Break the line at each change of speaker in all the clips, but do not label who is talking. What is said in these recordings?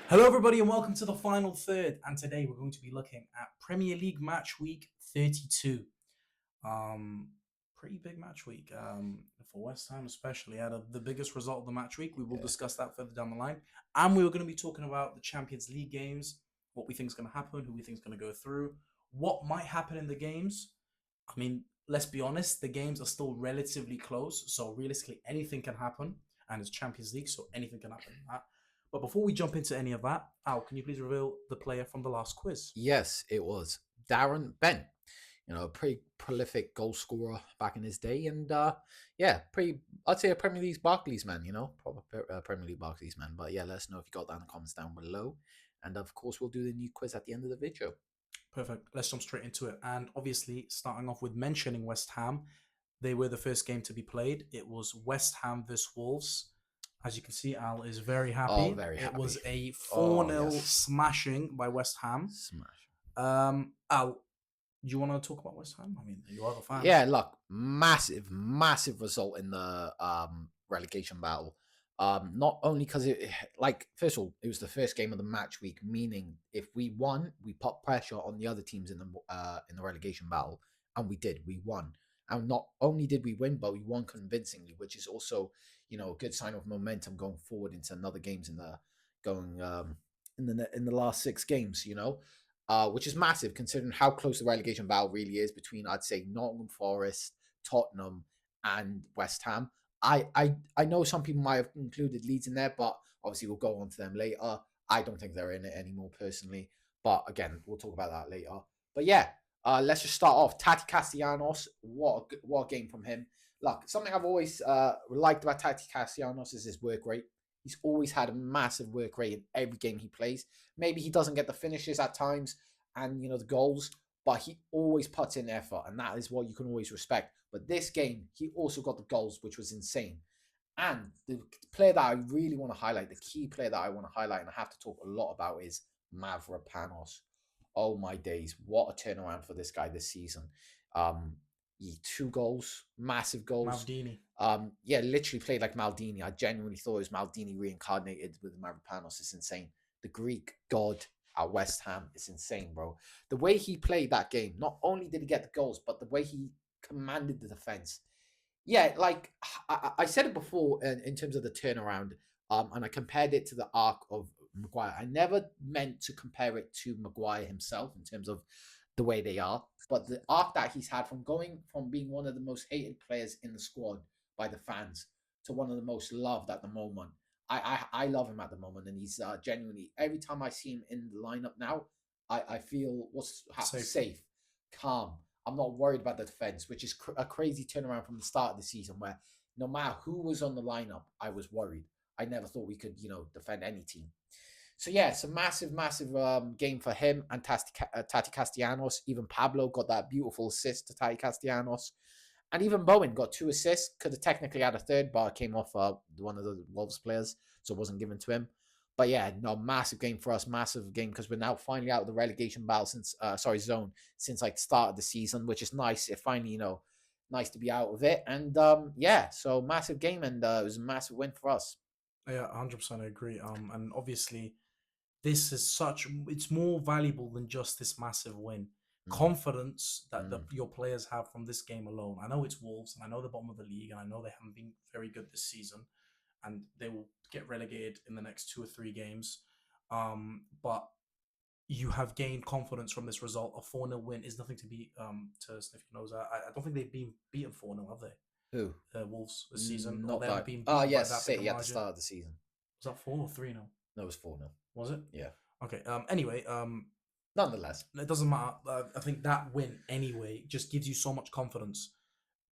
Hello, everybody, and welcome to the final third. And today we're going to be looking at Premier League Matchweek 32. Pretty big match week for West Ham, especially. Had the biggest result of the match week. We will discuss that further down the line. And we were going to be talking about the Champions League games, what we think is going to happen, who we think is going to go through, what might happen in the games. I mean, let's be honest, the games are still relatively close, so realistically anything can happen. And it's Champions League, so anything can happen in that. But before we jump into any of that, Al, can you please reveal the player from the last quiz?
Yes, it was Darren Bent. A pretty prolific goal scorer back in his day, and I'd say a Premier League Barclays man. Proper Premier League Barclays man. But yeah, let us know if you got that in the comments down below, and of course we'll do the new quiz at the end of the video.
Perfect. Let's jump straight into it. And obviously, starting off with mentioning West Ham, they were the first game to be played. It was West Ham versus Wolves. As you can see, Al is very happy.
Oh, very happy.
It was a 4-0 smashing by West Ham.
Smash.
Al, do you want to talk about West Ham? I mean, you are the fan.
Yeah, look, massive result in the relegation battle. Not only because first of all, it was the first game of the match week, meaning if we won, we put pressure on the other teams in the relegation battle, and we did. We won. And not only did we win, but we won convincingly, which is also, a good sign of momentum going forward into another games in the last 6 games. Which is massive considering how close the relegation battle really is between, I'd say, Nottingham, Forrest, Tottenham, and West Ham. I know some people might have included Leeds in there, but obviously we'll go on to them later. I don't think they're in it anymore personally, but again, we'll talk about that later. But yeah. Let's just start off. Tati Castellanos, what a game from him. Look, something I've always liked about Tati Castellanos is his work rate. He's always had a massive work rate in every game he plays. Maybe he doesn't get the finishes at times and, the goals, but he always puts in effort, and that is what you can always respect. But this game, he also got the goals, which was insane. And the player that I really want to highlight, the key player that I want to highlight, and I have to talk a lot about, is Mavropanos. Oh my days, what a turnaround for this guy this season. 2 goals, massive goals.
Maldini.
Literally played like Maldini. I genuinely thought it was Maldini reincarnated with Mavropanos. It's insane. The Greek god at West Ham is insane, bro. The way he played that game, not only did he get the goals, but the way he commanded the defense. Yeah, like I said it before in terms of the turnaround, and I compared it to the arc of Maguire. I never meant to compare it to Maguire himself in terms of the way they are, but the arc that he's had from going from being one of the most hated players in the squad by the fans to one of the most loved at the moment. I love him at the moment, and he's genuinely, every time I see him in the lineup now, I feel safe, calm. I'm not worried about the defense, which is a crazy turnaround from the start of the season where no matter who was on the lineup, I was worried. I never thought we could, defend any team. So yeah, it's a massive game for him and Tati Castellanos. Even Pablo got that beautiful assist to Tati Castellanos. And even Bowen got 2 assists. Could have technically had a third, but it came off one of the Wolves players, so it wasn't given to him. But yeah, no, massive game for us. Massive game because we're now finally out of the relegation battle zone since like the start of the season, which is nice. It finally, nice to be out of it. And so massive game, and it was a massive win for us.
Yeah, 100% I agree. And obviously, this is it's more valuable than just this massive win. Confidence that your players have from this game alone. I know it's Wolves, and I know the bottom of the league, and I know they haven't been very good this season, and they will get relegated in the next 2 or 3 games. But you have gained confidence from this result. A 4-0 win is nothing to be to sniff your nose at. I don't think they've been beaten 4-0, have they?
Who?
Wolves this season.
Not
that.
City at the start of the season.
Was that 4 or 3-0?
No, it was 4-0.
Was it?
Yeah.
Okay. Anyway.
Nonetheless,
it doesn't matter. I think that win anyway just gives you so much confidence.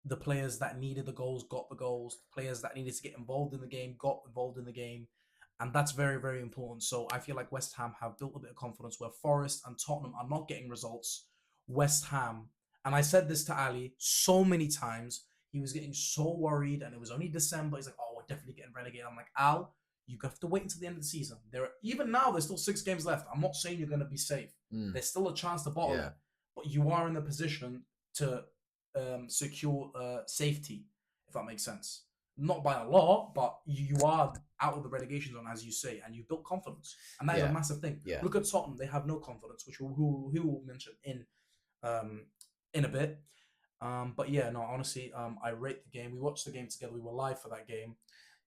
The players that needed the goals got the goals. The players that needed to get involved in the game got involved in the game, and that's very, very important. So I feel like West Ham have built a bit of confidence where Forrest and Tottenham are not getting results. West Ham, and I said this to Ali so many times, he was getting so worried, and it was only December. He's like, "Oh, we're definitely getting relegated." I'm like, Al, you have to wait until the end of the season. Even now, there's still 6 games left. I'm not saying you're going to be safe. There's still a chance to bottle it, but you are in the position to secure safety, if that makes sense. not by a lot, but you are out of the relegation zone, as you say, and you've built confidence, and that is a
Yeah,
massive thing.
yeah,
Look at Tottenham; they have no confidence, which who will mention um, in a bit. But yeah, no, honestly, I rate the game. We watched the game together. We were live for that game,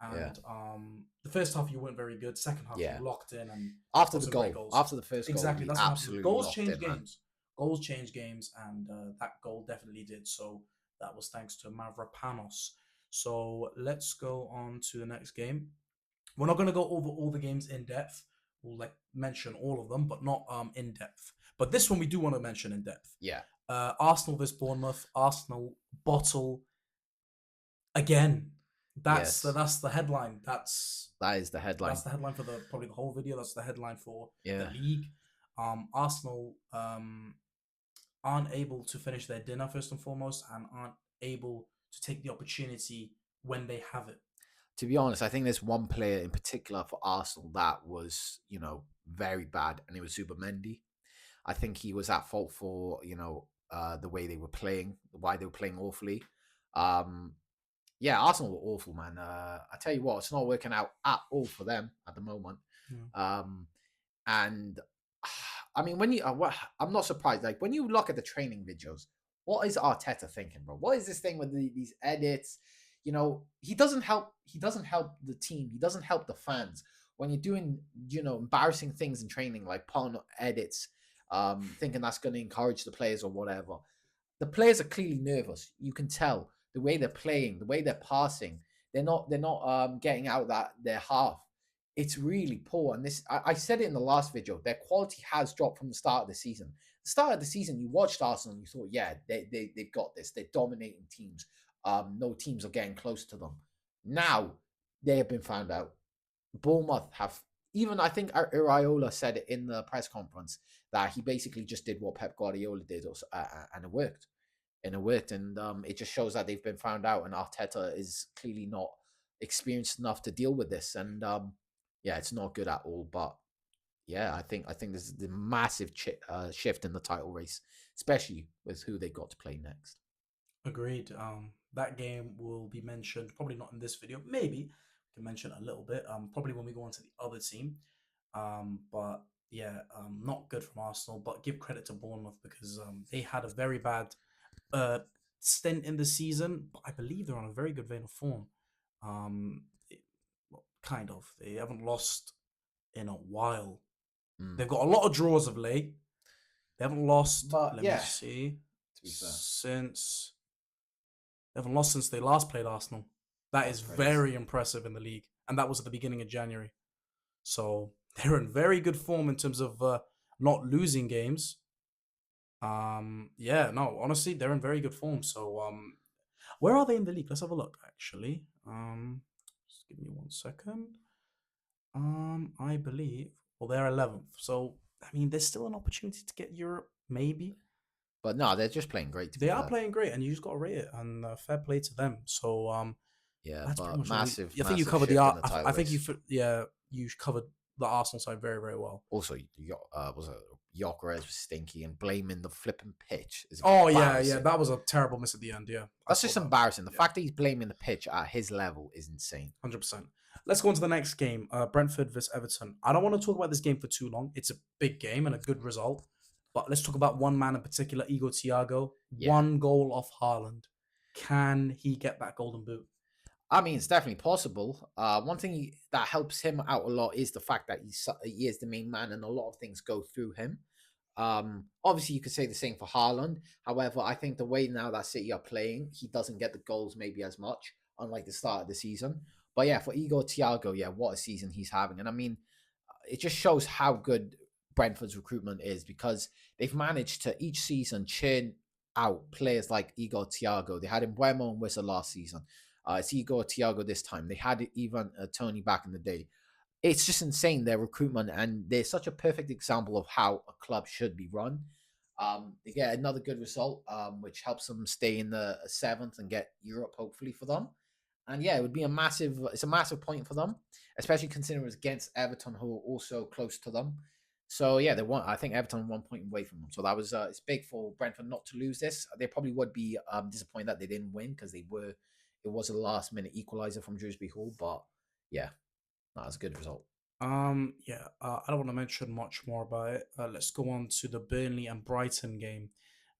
yeah,
and the first half you weren't very good. Second half you
yeah.
locked in and
After
got
the
some great
goal,
goals.
after the first goal,
Exactly,
we
that's what happens.
absolutely
Goals
locked
change
in, man.
games. Goals change games, and that goal definitely did. So that was thanks to Mavropanos. So let's go on to the next game. We're not going to go over all the games in depth. We'll like mention all of them, but not in depth. But this one we do want to mention in depth.
Yeah,
Arsenal vs Bournemouth. Arsenal bottle again.
yes,
That's the headline. That's
that is the headline.
that's the headline for the probably the whole video. That's the headline for the
Yeah.
league. Arsenal aren't able to finish their dinner first and foremost, and aren't able to take the opportunity when they have it.
To be honest, I think there's one player in particular for Arsenal that was, very bad, and it was Zubimendi. I think he was at fault for, the way they were playing, why they were playing awfully. Um, yeah, Arsenal were awful, man. I tell you what, it's not working out at all for them at the moment.
Yeah.
Um, and I mean, I'm not surprised. Like when you look at the training videos, what is Arteta thinking, bro? What is this thing with these edits? He doesn't help. He doesn't help the team. He doesn't help the fans when you're doing, embarrassing things in training, like putting edits, thinking that's going to encourage the players or whatever. The players are clearly nervous. You can tell the way they're playing, the way they're passing. They're not getting out that their half. It's really poor. And I said it in the last video. Their quality has dropped from the start of the season. The start of the season, you watched Arsenal and you thought, yeah, they've got this. They're dominating teams. No teams are getting close to them. Now they have been found out. Bournemouth have, even I think Iraola said it in the press conference, that he basically just did what Pep Guardiola did, and it worked. And it worked, and it just shows that they've been found out, and Arteta is clearly not experienced enough to deal with this. And yeah, it's not good at all. But yeah, I think there's the massive shift in the title race, especially with who they got to play next.
Agreed. That game will be mentioned, probably not in this video. Maybe we can mention a little bit. Probably when we go on to the other team. But yeah, not good from Arsenal. But give credit to Bournemouth because they had a very bad uh stint in the season. But I believe they're on a very good vein of form. Well, kind of. They haven't lost in a while.
Mm.
They've got a lot of draws of late. They haven't lost.
But
Let
yeah,
me see.
to be fair,
Since they haven't lost since they last played Arsenal. That
that's
is
crazy.
very impressive in the league, and that was at the beginning of January. So they're in very good form in terms of not losing games. Yeah, no, honestly, they're in very good form. So where are they in the league? Let's have a look. Actually, just give me 1 second. I believe. Well, they're 11th. So I mean, there's still an opportunity to get Europe, maybe.
But no, they're just playing great.
They are playing great, and you just got to rate it, and fair play to them. So
Yeah,
that's pretty
but
much all
massive.
I think you
massive
covered
shift
the.
in the title
I think
race.
you covered the Arsenal side very very well.
Also, was it Gyökeres was stinky, and blaming the flipping pitch is
Oh yeah,
embarrassing.
that was a terrible miss at the end. Yeah,
That's just embarrassing. The fact that he's blaming the pitch at his level is insane.
100%. Let's go on to the next game. Brentford vs Everton. I don't want to talk about this game for too long. It's a big game and a good result. But let's talk about one man in particular, Igor Thiago.
Yeah.
1 goal off Haaland. Can he get that golden boot?
I mean, it's definitely possible. One thing that helps him out a lot is the fact that he is the main man, and a lot of things go through him. Obviously, you could say the same for Haaland. However, I think the way now that City are playing, he doesn't get the goals maybe as much, unlike the start of the season. But yeah, for Igor Thiago, yeah, what a season he's having. And I mean, it just shows how good Brentford's recruitment is, because they've managed to each season churn out players like Igor Thiago. They had Mbeumo and Wissa last season. It's Igor Thiago this time. They had even Tony back in the day. It's just insane, their recruitment, and they're such a perfect example of how a club should be run. They get another good result, which helps them stay in the 7th and get Europe hopefully for them. And yeah, it's a massive point for them, especially considering it was against Everton, who are also close to them. So yeah, I think Everton 1 point away from them. So that was it's big for Brentford not to lose this. They probably would be disappointed that they didn't win, because they were It was a last-minute equaliser from Dewsbury Hall, but yeah, that was a good result.
Yeah, I don't want to mention much more about it. Let's go on to the Burnley and Brighton game.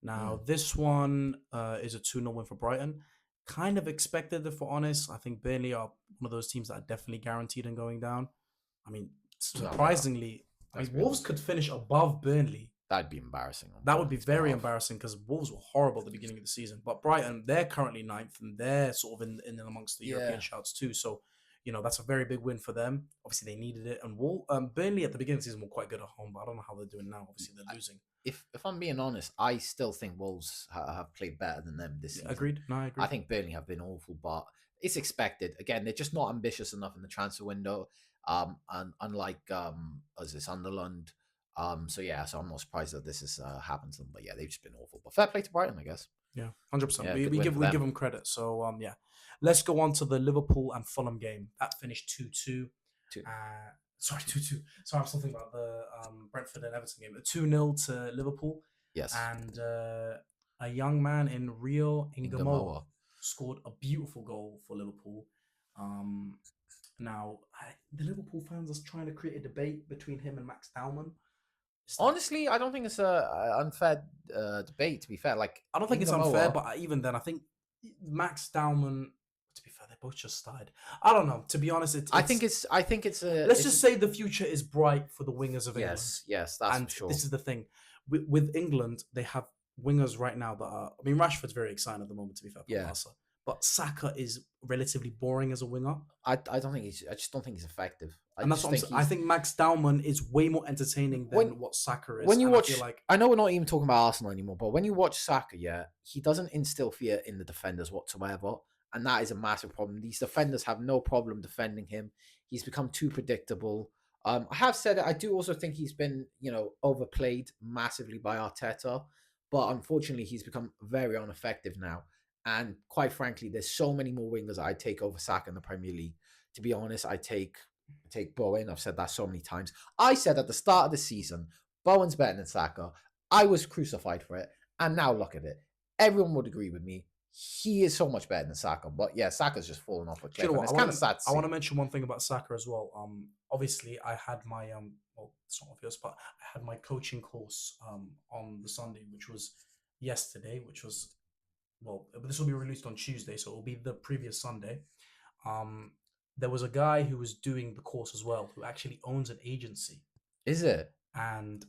Now, this one is a 2-0 win for Brighton. Kind of expected, if we're honest. I think Burnley are one of those teams that are definitely guaranteed in going down. I mean, surprisingly, Wolves could finish above Burnley.
That'd be embarrassing.
That would be very embarrassing because Wolves were horrible at the beginning of the season. But Brighton, they're currently 9th and they're sort of in amongst the European shouts too. So, that's a very big win for them. Obviously, they needed it. And Burnley at the beginning of the season were quite good at home, but I don't know how they're doing now. Obviously, they're losing.
If I'm being honest, I still think Wolves have played better than them this season.
Agreed. No, I agree.
I think Burnley have been awful, but it's expected. Again, they're just not ambitious enough in the transfer window. And unlike Sunderland. So I'm not surprised that this has happened to them. But yeah, they've just been awful. But fair play to Brighton, I guess.
Yeah, 100%. We give them credit. So let's go on to the Liverpool and Fulham game. That finished 2-2. 2-2. Sorry, I'm still thinking about the Brentford and Everton game. 2-0 to Liverpool.
Yes.
And a young man in Rio Ngamoa scored a beautiful goal for Liverpool. Now, the Liverpool fans are trying to create a debate between him and Max Dowman.
Honestly, I don't think it's a unfair debate. To be fair,
I don't think it's unfair, but even then, I think Max Dowman. To be fair, they both just started. I don't know. To be honest,
I think it's a.
Let's just say the future is bright for the wingers of England.
Yes, that's for sure.
This is the thing with England. They have wingers right now that are. I mean, Rashford's very exciting at the moment. To be fair, but Saka is relatively boring as a winger.
I don't think I just don't think he's effective.
And that's what I'm saying. I think Max Dowman is way more entertaining than what Saka is.
When you watch, I know we're not even talking about Arsenal anymore, but when you watch Saka, he doesn't instill fear in the defenders whatsoever, and that is a massive problem. These defenders have no problem defending him. He's become too predictable. I have said it. I do also think he's been, overplayed massively by Arteta, but unfortunately, he's become very ineffective now. And quite frankly, there's so many more wingers I'd take over Saka in the Premier League. To be honest, I take Bowen. I've said that so many times. I said at the start of the season, Bowen's better than Saka. I was crucified for it. And now look at it. Everyone would agree with me. He is so much better than Saka. But yeah, Saka's just fallen off a cliff. It's kind of sad to see.
I want to mention one thing about Saka as well. Obviously, I had my it's not obvious, but I had my coaching course on the Sunday, which was yesterday, which was this will be released on Tuesday, so it will be the previous Sunday. There was a guy who was doing the course as well, who actually owns an agency.
Is it?
And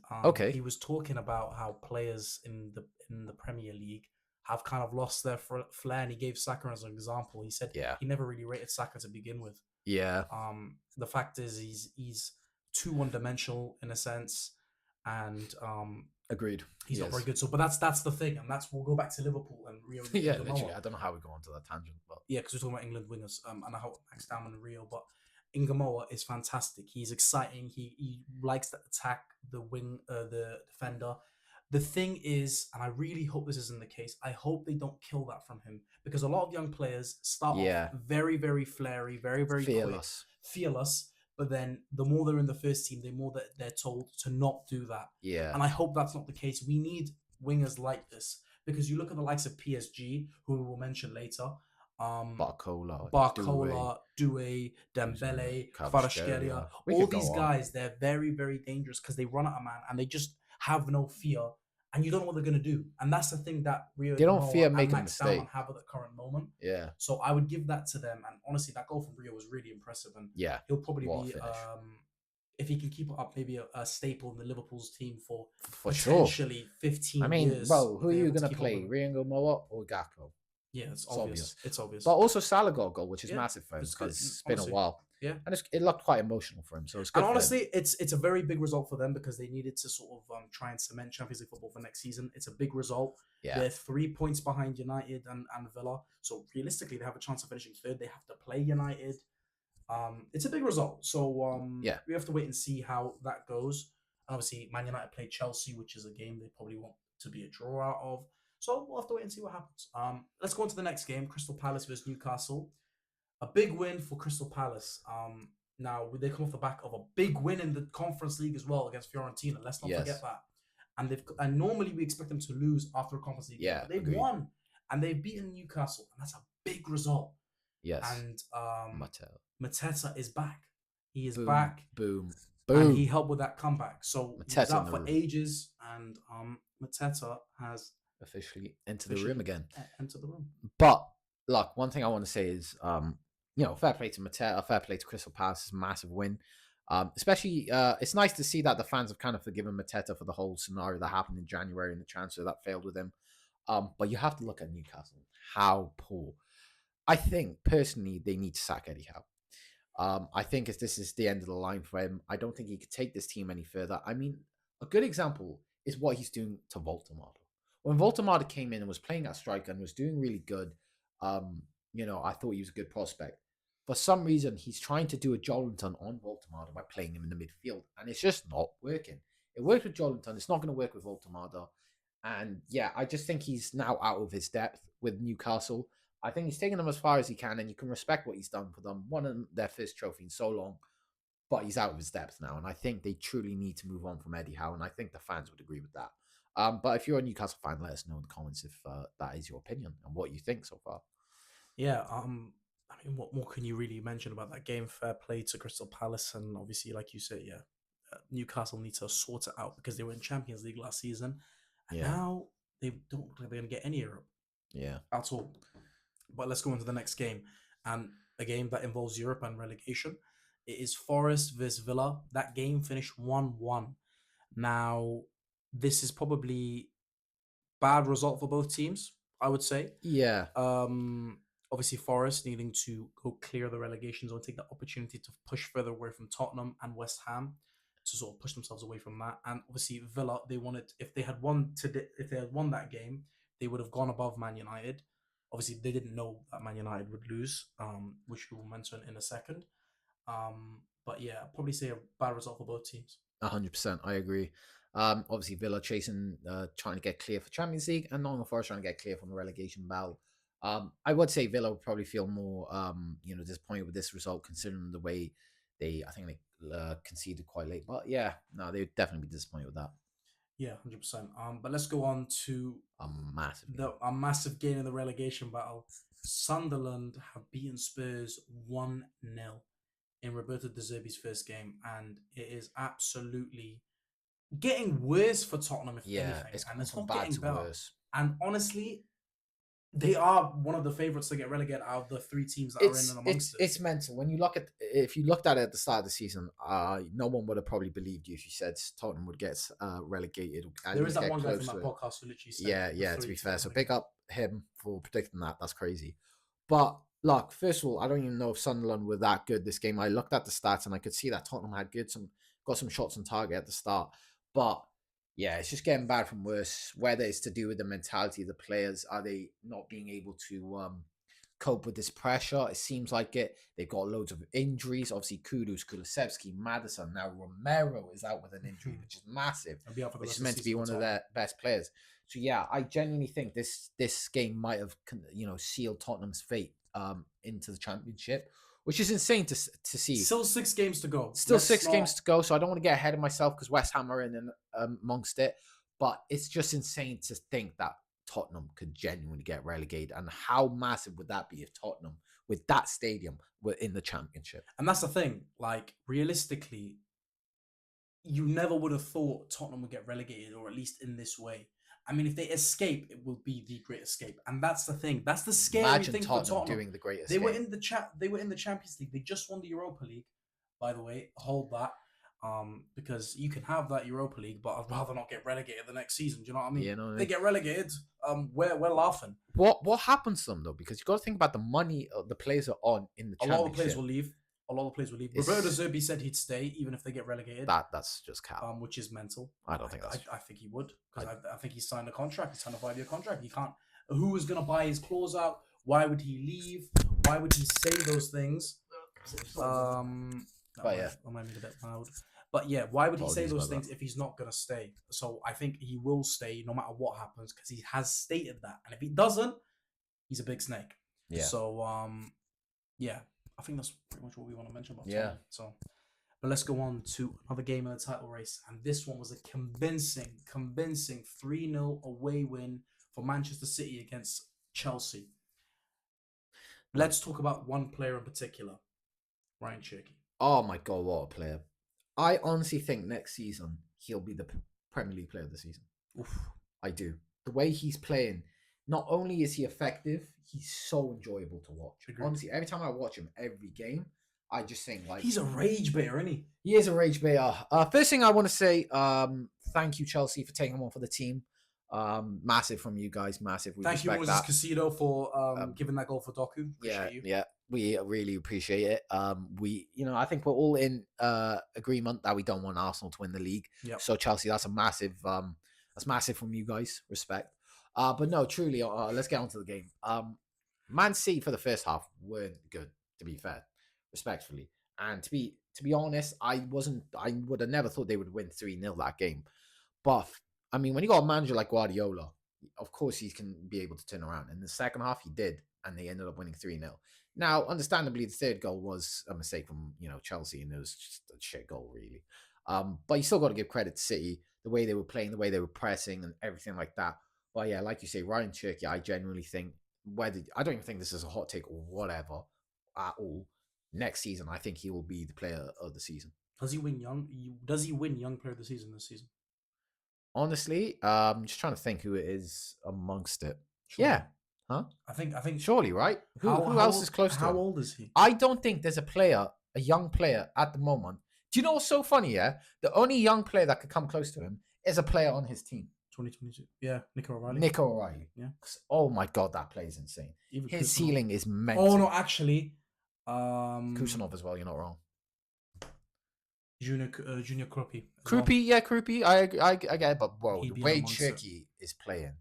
he was talking about how players in the Premier League have kind of lost their flair, and he gave Saka as an example. He said he never really rated Saka to begin with.
Yeah.
The fact is he's too one-dimensional in a sense, and
agreed.
He's not very good. So, but that's the thing, and we'll go back to Liverpool and Rio.
Literally. I don't know how we go onto that tangent, but
because we're talking about England wingers, and how Max Dowman and Rio. But Ngamoa is fantastic. He's exciting. He likes to attack the defender. The thing is, and I really hope this isn't the case, I hope they don't kill that from him, because a lot of young players start off very, very flary, very, very fearless. But then the more they're in the first team, the more that they're told to not do that.
Yeah.
And I hope that's not the case. We need wingers like this, because you look at the likes of PSG, who we will mention later.
Barcola,
Doué, Dembele, Kvaratskhelia. All these guys, they're very, very dangerous because they run at a man and they just have no fear. And you don't know what they're going to do. And that's the thing that Rio
they don't fear making a mistake.
Have at the current moment.
Yeah.
So I would give that to them. And honestly, that goal from Rio was really impressive. And he'll probably be, if he can keep it up, maybe a staple in the Liverpool's team for potentially
sure.
15 years.
I mean, bro, who are you going to play? Rio Ngamoa or Gakpo?
Yeah, it's obvious. It's obvious.
But also Salah got a goal, which is massive for him because it's been a while.
Yeah,
and it looked quite emotional for him. So it's good.
And honestly, it's a very big result for them because they needed to sort of try and cement Champions League football for next season. It's a big result. Yeah, they're 3 points behind United and Villa. So realistically, they have a chance of finishing third. They have to play United. It's a big result. So we have to wait and see how that goes. And obviously, Man United play Chelsea, which is a game they probably want to be a draw out of. So we'll have to wait and see what happens. Let's go on to the next game, Crystal Palace versus Newcastle. A big win for Crystal Palace. Now, they come off the back of a big win in the Conference League as well against Fiorentina. Let's not forget that. And normally we expect them to lose after a Conference League game. But they've won, and they've beaten Newcastle, and that's a big result.
Yes.
and
Mattel.
Mateta is back. He is
Boom,
back,
boom,
and he
boom.
helped with that comeback. So he was
Mateta in
out
the
for
room.
ages, and Mateta has
Officially into the room
officially
again.
entered the room.
But look, one thing I want to say is, fair play to Mateta, fair play to Crystal Palace, is a massive win. Especially, it's nice to see that the fans have kind of forgiven Mateta for the whole scenario that happened in January and the transfer that failed with him. But you have to look at Newcastle. How poor. I think personally they need to sack Eddie Howe. I think if this is the end of the line for him, I don't think he could take this team any further. I mean, a good example is what he's doing to Voltemade. When Voltemade came in and was playing at striker and was doing really good, I thought he was a good prospect. For some reason, he's trying to do a Jolinton on Voltemade by playing him in the midfield, and it's just not working. It worked with Jolinton, it's not going to work with Voltemade. And yeah, I just think he's now out of his depth with Newcastle. I think he's taken them as far as he can, and you can respect what he's done for them. Won their first trophy in so long, but he's out of his depth now, and I think they truly need to move on from Eddie Howe, and I think the fans would agree with that. But if you're a Newcastle fan, let us know in the comments if that is your opinion and what you think so far.
Yeah. I mean, what more can you really mention about that game? Fair play to Crystal Palace, and obviously, like you said, yeah, Newcastle need to sort it out because they were in Champions League last season, and
Yeah,
now they don't look like they're gonna get any Europe
yeah,
at all. But let's go into the next game, and a game that involves Europe and relegation. It is Forest versus Villa. That game finished 1-1. Now, this is probably bad result for both teams, I would say.
yeah.
Um, Obviously, Forest needing to go clear the relegation zone, take the opportunity to push further away from Tottenham and West Ham to sort of push themselves away from that. And obviously, Villa, they wanted if they had won today, if they had won that game, they would have gone above Man United. Obviously, they didn't know that Man United would lose, which we will mention in a second. But yeah, I'd probably say a bad result for both teams.
100%. I agree. Obviously, Villa chasing, trying to get clear for Champions League, and Nottingham Forest trying to get clear from the relegation battle. I would say Villa would probably feel more, disappointed with this result, considering the way I think they conceded quite late. But yeah, no, they would definitely be disappointed with that.
Yeah, 100%. But let's go on to a massive game in the relegation battle. Sunderland have beaten Spurs 1-0 in Roberto De Zerbi's first game, and it is absolutely getting worse for Tottenham, if
Yeah,
anything,
it's
and
gone
it's
from
not
bad
getting
to
better.
worse.
And honestly, they are one of the favourites to get relegated out of the three teams that are in and amongst
It's mental. When you if you looked at it at the start of the season, no one would have probably believed you if you said Tottenham would get relegated. At
There is
least
that
get
one guy
close
from
to
that
it.
podcast who literally said,
Yeah. To be fair, so big
relegation.
up him for predicting that. That's crazy. But look, first of all, I don't even know if Sunderland were that good this game. I looked at the stats and I could see that Tottenham had got some shots on target at the start, but yeah, it's just getting bad from worse. Whether it's to do with the mentality of the players, are they not being able to cope with this pressure? It seems like it. They've got loads of injuries. Obviously, Kudus, Kulusevski, Madison. Now Romero is out with an injury, which is massive,
I'll be out for the
which
rest
is
of the
meant to be
season
one
for
of
Tottenham.
their best players. So yeah, I genuinely think this game might have sealed Tottenham's fate into the championship, which is insane to see.
Still 6 games to go.
Still 6 games to go, so I don't want to get ahead of myself because West Ham are in amongst it. But it's just insane to think that Tottenham could genuinely get relegated, and how massive would that be if Tottenham, with that stadium, were in the championship?
And that's the thing. Like, realistically, you never would have thought Tottenham would get relegated, or at least in this way. I mean, if they escape, it will be the great escape, and that's the thing. That's the scary
Imagine
thing
Tottenham
for Tottenham.
doing the great escape.
They were in the They were in the Champions League. They just won the Europa League, by the way. Hold that, because you can have that Europa League, but I'd rather not get relegated the next season. Do you know what I mean?
You know what I mean?
They get relegated. We're laughing.
What happens to them though? Because you got to think about the money the players are on in the
A
championship.
lot of the players will leave. A lot of players will leave. Roberto Zerbi said he'd stay even if they get relegated.
That's just cap.
Which is mental.
I don't think that's.
I think he would, because I think he signed a contract. He signed a 5-year contract. He can't. Who is going to buy his clause out? Why would he leave? Why would he say those things? That might be a bit loud. But yeah, why would he say those things if he's not going to stay? So I think he will stay no matter what happens, because he has stated that. And if he doesn't, he's a big snake.
Yeah.
So yeah, I think that's pretty much what we want to mention about Tottenham. So, but let's go on to another game in the title race, and this one was a convincing 3-0 away win for Manchester City against Chelsea. Let's talk about one player in particular, Ryan Cherky.
Oh my god, what a player! I honestly think next season he'll be the Premier League Player of the Season.
Oof.
I do. The way he's playing, not only is he effective, he's so enjoyable to watch.
Agreed.
Honestly, every time I watch him, every game, I just think like
He's a rage baiter, isn't he?
he is a rage baiter. First thing I want to say, thank you Chelsea for taking him on for the team. Massive from you guys, massive. We
Thank you,
respect
Moses
that.
Casino, for giving that goal for Doku. Appreciate you.
Yeah, we really appreciate it. I think we're all in agreement that we don't want Arsenal to win the league.
Yep.
So Chelsea, that's massive from you guys. Respect. But no, truly, let's get on to the game. Man City for the first half weren't good, to be fair, respectfully. And to be honest, I would have never thought they would win 3-0 that game. But I mean, when you got a manager like Guardiola, of course he can be able to turn around. In the second half, he did, and they ended up winning 3-0. Now, understandably, the third goal was a mistake from Chelsea, and it was just a shit goal, really. But you still got to give credit to City, the way they were playing, the way they were pressing, and everything like that. But yeah, like you say, Ryan Cherky, I genuinely think I don't even think this is a hot take or whatever at all. Next season, I think he will be the player of the season.
Does he win young player of the season this season?
Honestly, I'm just trying to think who it is amongst it.
Surely.
Yeah, huh?
I think
Surely, right? Who else is close to him?
How old is he?
I don't think there's a young player at the moment. Do you know what's so funny? Yeah, the only young player that could come close to him is a player on his team.
2022. Yeah, Nico O'Reilly.
Nico O'Reilly.
Yeah.
Oh my god, that player is insane.
Even
His
Kusanov.
ceiling is mental.
Oh no, actually,
Kusanov as well. You're not wrong.
Junior Krupi.
Krupi. I get it, but bro,
He'd
the
be
way
amongst
Cherky is playing,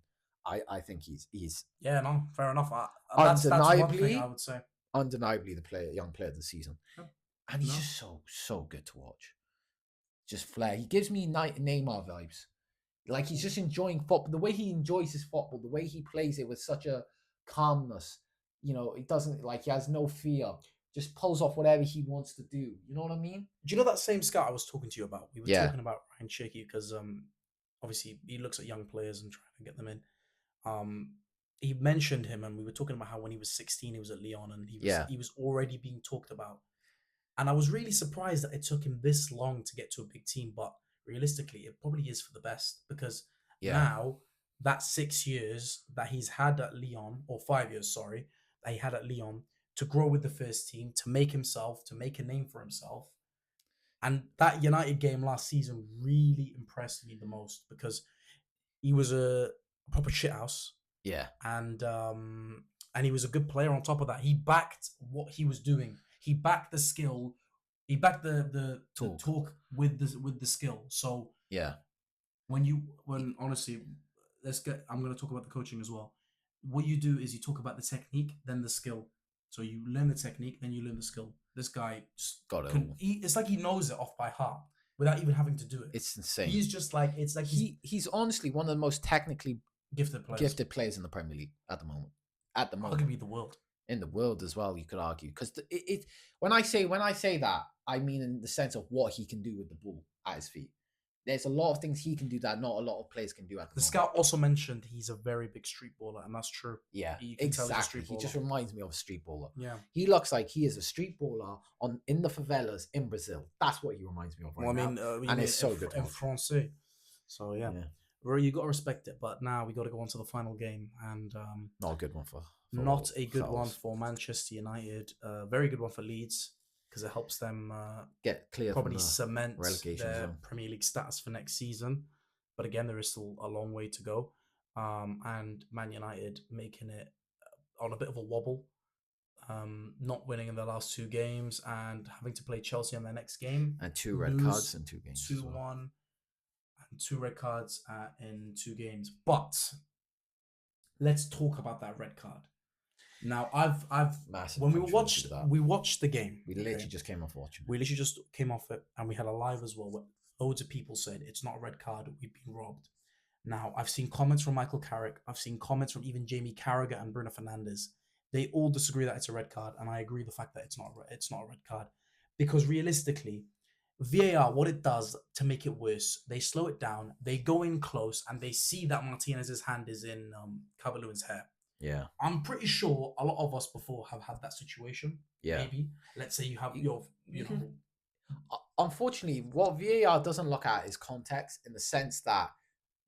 I think he's
Yeah, no, fair enough. That's one thing I would say.
undeniably the young player of the season, and he's
No.
just so good to watch. Just flair. He gives me Neymar vibes. Like he's just enjoying football. The way he enjoys his football, the way he plays it with such a calmness. It doesn't he has no fear. Just pulls off whatever he wants to do. You know what I mean?
Do you know that same scout I was talking to you about? We were
Yeah.
talking about Ryan Cherky because obviously he looks at young players and trying to get them in. He mentioned him, and we were talking about how when he was 16, he was at Lyon, and he was already being talked about. And I was really surprised that it took him this long to get to a big team, but realistically, it probably is for the best because now that 6 years that he's had at Lyon, or 5 years, sorry, that he had at Lyon, to grow with the first team, to make a name for himself. And that United game last season really impressed me the most because he was a proper shithouse.
Yeah.
And he was a good player on top of that. He backed what he was doing. He backed the skill. He backed the talk with the skill. So
yeah,
when honestly, I'm going to talk about the coaching as well. What you do is you talk about the technique, then the skill. So you learn the technique, then you learn the skill. This guy just
got it.
It's like he knows it off by heart without even having to do it.
It's insane.
He's just like
he's honestly one of the most technically
gifted players
in the Premier League at the moment.
Arguably the world.
In the world as well, you could argue, because when I say that, I mean in the sense of what he can do with the ball at his feet. There's a lot of things he can do that not a lot of players can do at the moment.
Scout also mentioned he's a very big street baller, and that's true.
Yeah, exactly. He just reminds me of a street baller.
Yeah,
he looks like he is a street baller in the favelas in Brazil. That's what he reminds me of now. And it's so good
in Francais. So yeah. You got to respect it. But now we got to go on to the final game, and
not a good one for
not a good one for Manchester United. Very good one for Leeds, because it helps them
get clear,
probably cement
relegation
their
zone.
Premier League status for next season. But again, there is still a long way to go. And Man United making it on a bit of a wobble, not winning in the last 2 games and having to play Chelsea in their next game.
And 2 red cards in 2 games.
2-1 and 2 red cards in 2 games. But let's talk about that red card. Now, when we watched the game.
We literally just came off watching.
We literally just came off it, and we had a live as well. Where loads of people said it's not a red card. We've been robbed. Now, I've seen comments from Michael Carrick. I've seen comments from even Jamie Carragher and Bruno Fernandes. They all disagree that it's a red card, and I agree the fact that it's not a red card, because realistically, VAR, what it does to make it worse, they slow it down. They go in close, and they see that Martinez's hand is in Calvert-Lewin's hair.
Yeah.
I'm pretty sure a lot of us before have had that situation.
Yeah.
Maybe let's say you have
You,
your,
you can, unfortunately, what VAR doesn't look at is context in the sense that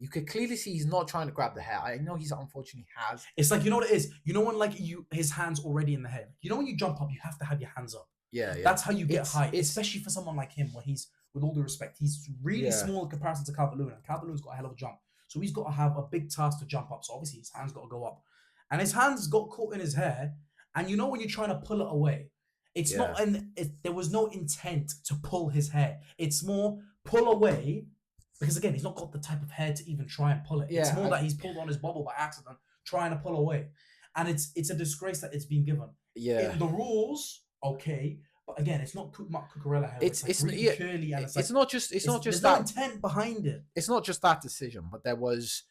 you could clearly see he's not trying to grab the hair. I know he's unfortunately has.
It's like, you know what it is. You know when like his hands already in the head. You know when you jump up, you have to have your hands up.
Yeah, yeah.
That's how you get
It's
height,
it's
especially for someone like him, where he's, with all due respect, he's really
yeah,
small in comparison to Calvert-Lewin. And Calvert-Lewin's got a hell of a jump, so he's got to have a big task to jump up. So obviously his hands got to go up, and his hands got caught in his hair. And you know when you're trying to pull it away, it's
yeah,
not there was no intent to pull his hair. It's more pull away, because again, he's not got the type of hair to even try and pull it. It's
yeah,
more that he's pulled on his bubble by accident, trying to pull away, and it's a disgrace that it's been given.
yeah.
In the rules, okay, but again, it's not Mark Cucurella hair.
It's
It's like
it's
really
yeah,
curly, and
it's not just
there's no intent behind it.
it's not just that decision, but there was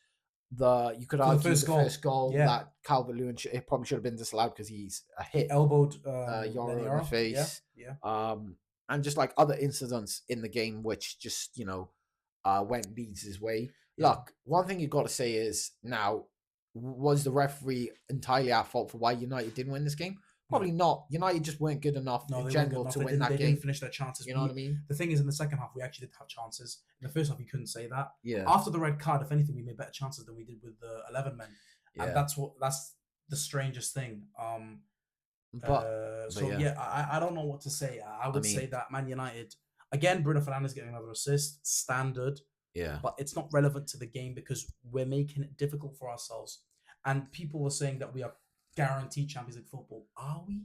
you could
For the
argue
first goal.
first goal
Yeah.
that Calvert-Lewin it probably should have been disallowed because he's a
He
hit
elbowed
Yoro in the
Leniero.
face.
Yeah.
And just like other incidents in the game which just went Leeds' way.
Yeah.
Look, one thing you've got to say is now, was the referee entirely at fault for why United didn't win this game? Probably not. United just weren't good enough
No,
in
they weren't good
general
enough.
to
They
win
didn't,
that
they
game.
didn't finish their chances.
You know what I mean?
The thing is, in the second half, we actually did have chances. In the first half, you couldn't say that.
Yeah.
After the red card, if anything, we made better chances than we did with the 11 men.
Yeah.
And that's the strangest thing.
But
yeah, I don't know what to say. I would say that Man United, again, Bruno Fernandes getting another assist, standard.
Yeah.
But it's not relevant to the game because we're making it difficult for ourselves. And people are saying that we are guaranteed Champions League football. Are we?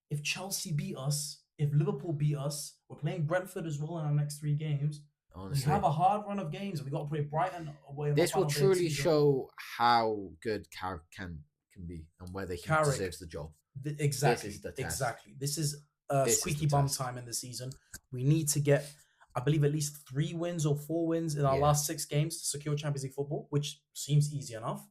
If Chelsea beat us, if Liverpool beat us, we're playing Brentford as well in our next 3 games.
Honestly,
we have a hard run of games, and we got to play Brighton away.
This will truly show how good Carrick can be and whether he deserves the job.
Exactly.
This is the test.
Exactly. This is
This
squeaky
is the
bum
test.
time in the season. We need to get, I believe, at least 3 wins or 4 wins in our last 6 games to secure Champions League football, which seems easy enough.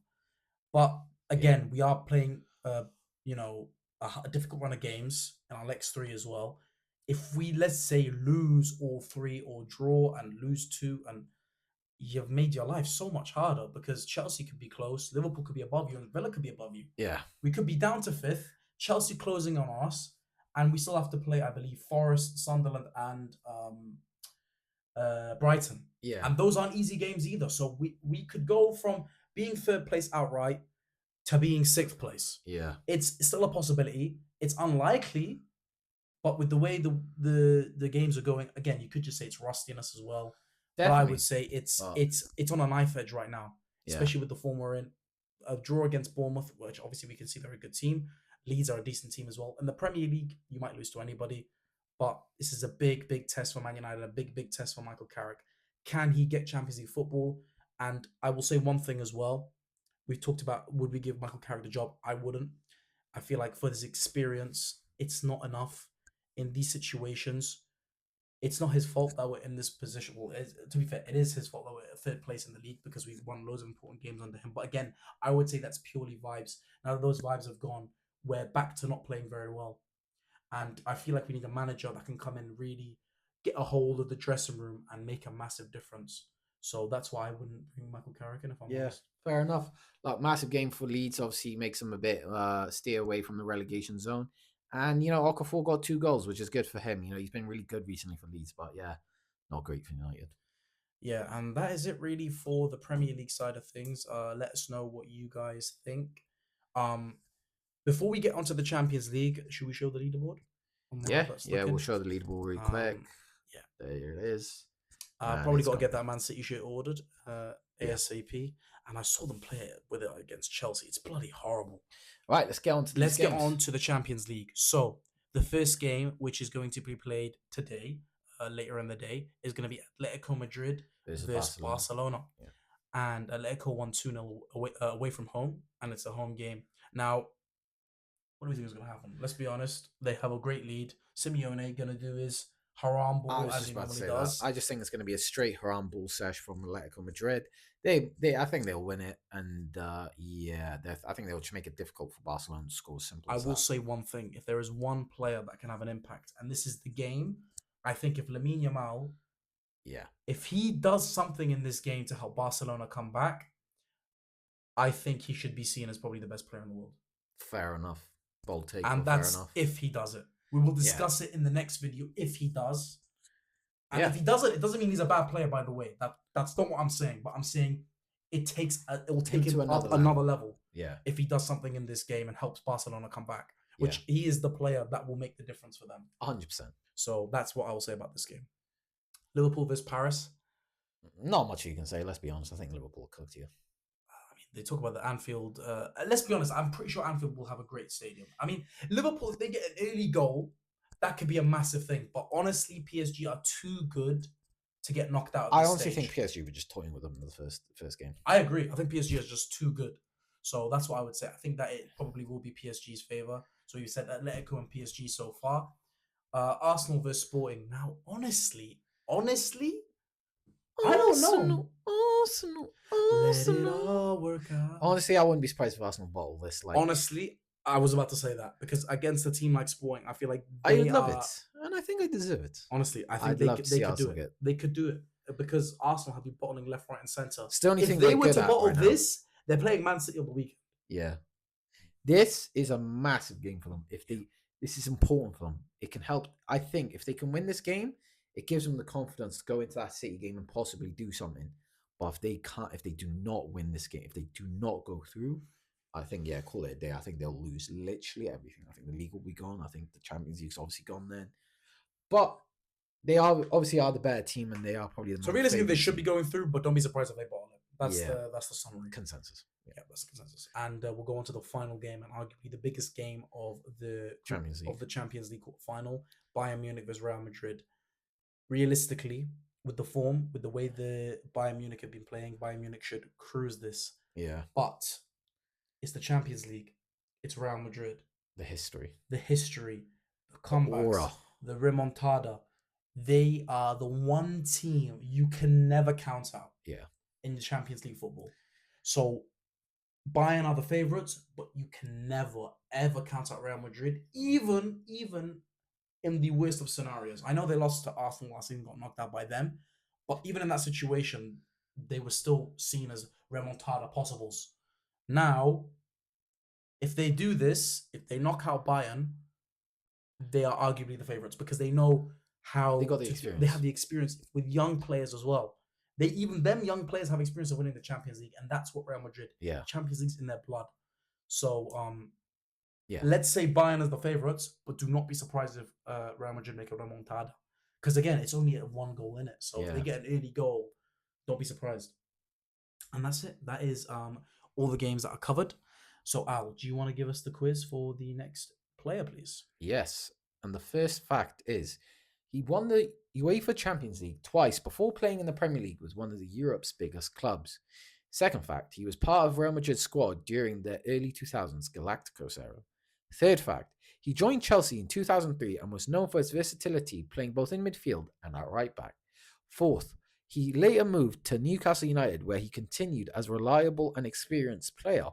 But again, we are playing, a difficult run of games in our next 3 as well. If we, let's say, lose all 3 or draw and lose 2, and you've made your life so much harder because Chelsea could be close, Liverpool could be above you, and Villa could be above you.
Yeah.
We could be down to 5th, Chelsea closing on us, and we still have to play, I believe, Forrest, Sunderland, and Brighton.
Yeah.
And those aren't easy games either. So we could go from being 3rd place outright to being 6th place.
Yeah.
It's still a possibility. It's unlikely, but with the way the games are going, again, you could just say it's rustiness as well. Definitely. But I would say it's on a knife edge right now, especially with the form we're in. A draw against Bournemouth, which obviously we can see they're a good team. Leeds are a decent team as well. In the Premier League, you might lose to anybody, but this is a big, big test for Man United, a big, big test for Michael Carrick. Can he get Champions League football? And I will say one thing as well. We've talked about, would we give Michael Carrick the job? I wouldn't. I feel like for his experience, it's not enough in these situations. It's not his fault that we're in this position. Well, to be fair, it is his fault that we're 3rd place in the league because we've won loads of important games under him. But again, I would say that's purely vibes. Now that those vibes have gone, we're back to not playing very well. And I feel like we need a manager that can come in and really get a hold of the dressing room and make a massive difference. So that's why I wouldn't bring Michael Carrick in if I'm honest.
Fair enough. Like, massive game for Leeds. Obviously, makes them a bit steer away from the relegation zone. And, Okafor got 2 goals, which is good for him. He's been really good recently for Leeds, but not great for United.
Yeah, and that is it really for the Premier League side of things. Let us know what you guys think. Before we get onto the Champions League, should we show the leaderboard?
We'll show the leaderboard really quick.
Yeah.
There it is.
Probably got to get that Man City shirt ordered ASAP. And I saw them play it with it against Chelsea. It's bloody horrible.
Right, let's get on to
the Champions League. So the first game, which is going to be played today, later in the day, is going to be Atletico Madrid versus Barcelona.
Yeah.
And Atletico won 2-0 away from home, and it's a home game. Now, what do we think is going to happen? Let's be honest. They have a great lead. Simeone going to do his haram ball as he normally does.
I just think it's going to be a straight haram ball sesh from Atletico Madrid. I think they'll win it, and I think they'll just make it difficult for Barcelona to score. Simple.
I will say one thing: if there is one player that can have an impact, and this is the game, I think if Lamine Yamal, if he does something in this game to help Barcelona come back, I think he should be seen as probably the best player in the world.
Fair enough. Bold take,
And
but fair
that's
enough.
if he does it. We will
Yeah.
discuss it in the next video if he does. And
Yeah.
if he doesn't, it doesn't mean he's a bad player, by the way. That's not what I'm saying. But I'm saying it will take him
to
up another level
Yeah.
if he does something in this game and helps Barcelona come back,
Yeah.
which he is the player that will make the difference for them.
100%.
So that's what I will say about this game. Liverpool vs Paris.
Not much you can say. Let's be honest. I think Liverpool cooked you.
I mean, they talk about the Anfield. Let's be honest. I'm pretty sure Anfield will have a great stadium. I mean, Liverpool, if they get an early goal, that could be a massive thing. But honestly, PSG are too good to get knocked out.
I honestly think PSG were just toying with them in the first game.
I agree. I think PSG is just too good. So that's what I would say. I think that it probably will be PSG's favour. So you said Atletico and PSG so far. Arsenal versus Sporting. Now, honestly, I don't know.
Arsenal.
Let it all work out.
Honestly, I wouldn't be surprised if Arsenal bottle this.
Honestly, I was about to say that because against a team like Sporting, I feel like
I would love it, and I think I deserve it.
Honestly, I think they could do it. They could do it because Arsenal have been bottling left, right, and centre. If they were to bottle this, they're playing Man City on the weekend.
Yeah, this is a massive game for them. This is important for them. It can help. I think if they can win this game, it gives them the confidence to go into that City game and possibly do something. But if they do not win this game, if they do not go through, I think, call it a day. I think they'll lose literally everything. I think the league will be gone. I think the Champions League's obviously gone then. But they are the better team, and they are probably the.
So realistically, they should be going through, but don't be surprised if they bottle it. That's the summary.
Consensus.
Yeah, that's the consensus. And we'll go on to the final game, and arguably the biggest game of the Champions League final: Bayern Munich versus Real Madrid. Realistically, with the form, with the way the Bayern Munich have been playing, Bayern Munich should cruise this.
Yeah.
But it's the Champions League. It's Real Madrid.
The history,
the comebacks, the remontada. They are the one team you can never count out.
Yeah.
In the Champions League football. So Bayern are the favourites, but you can never, ever count out Real Madrid, even in the worst of scenarios. I know they lost to Arsenal last season, got knocked out by them, but even in that situation, they were still seen as remontada possibles. Now, if they do this, if they knock out Bayern, they are arguably the favourites because they know how
they got the experience.
They have the experience with young players as well. Them young players have experience of winning the Champions League, and that's what Real Madrid.
Yeah.
Champions League's in their blood. So let's say Bayern is the favourites, but do not be surprised if Real Madrid make a remontada. Because again, it's only a 1 goal in it. So if they get an early goal, don't be surprised. And that's it. That is all the games that are covered. So Al, do you want to give us the quiz for the next player, please?
Yes. And the first fact is he won the UEFA Champions League twice before playing in the Premier League with one of Europe's biggest clubs. Second fact, he was part of Real Madrid's squad during the early 2000s Galacticos era. Third fact, he joined Chelsea in 2003 and was known for his versatility, playing both in midfield and at right back. Fourth, he later moved to Newcastle United, where he continued as a reliable and experienced player.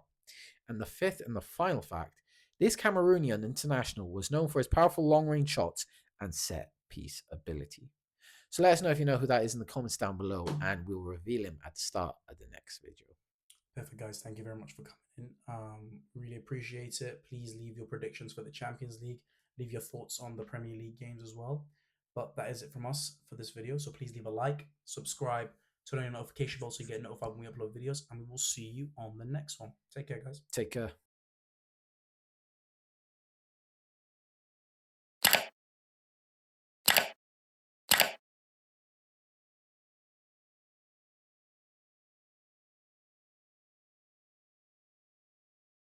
And the fifth and the final fact, this Cameroonian international was known for his powerful long-range shots and set-piece ability. So let us know if you know who that is in the comments down below, and we'll reveal him at the start of the next video.
Perfect, guys. Thank you very much for coming in. Really appreciate it. Please leave your predictions for the Champions League. Leave your thoughts on the Premier League games as well. But that is it from us for this video. So please leave a like, subscribe, turn on your notification bell so you get notified when we upload videos, and we will see you on the next one. Take care, guys.
Take care.